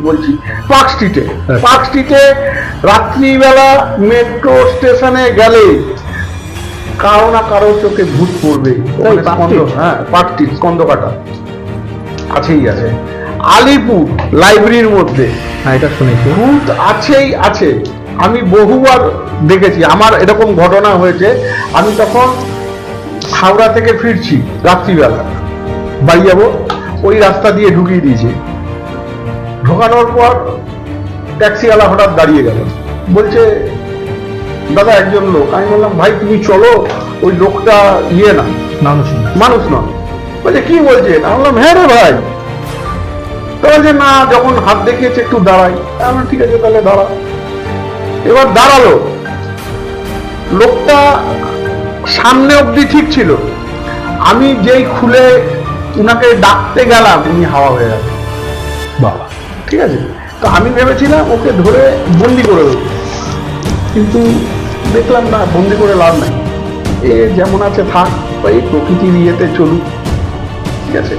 বলছি পার্ক স্ট্রিটে রাত্রিবেলা মেট্রো স্টেশনে গেলে কারো না কারো চোখে ভূত পড়বে। হ্যাঁ, পার্ক স্ট্রিট স্কন্দকাটা আছেই আছে। আলিপুর লাইব্রেরির মধ্যে, হ্যাঁ এটা শুনেছি। ভূত আছেই আছে। আমি বহুবার দেখেছি, আমার এরকম ঘটনা হয়েছে। আমি তখন হাওড়া থেকে ফিরছি রাত্রিবেলা, বাড়ি যাবো, ওই রাস্তা দিয়ে ঢুকিয়ে দিয়েছি। ঢোকানোর পর ট্যাক্সিওয়ালা হঠাৎ দাঁড়িয়ে গেল, বলছে দাদা একজন লোক। আমি বললাম ভাই তুমি চলো, ওই লোকটা না মানুষ নয়। বলছে কি বলছে? আমি বললাম হ্যাঁ রে ভাই। তো বলছে না, যখন হাত দেখিয়েছে একটু দাঁড়াই। আমি বললাম ঠিক আছে তাহলে দাঁড়া। এবার দাঁড়ালো, লোকটা সামনে অবধি ঠিক ছিল, আমি যেই খুলে উনাকে ডাকতে গেলাম উনি হাওয়া হয়ে গেল। বাবা, ঠিক আছে, তো আমি ভেবেছিলাম ওকে ধরে বন্দি করে দেবো, কিন্তু দেখলাম না, বন্দি করে লাভ নাই। এ যেমন আছে থাক, এই প্রকৃতির ইয়েতে চলুক। ঠিক আছে।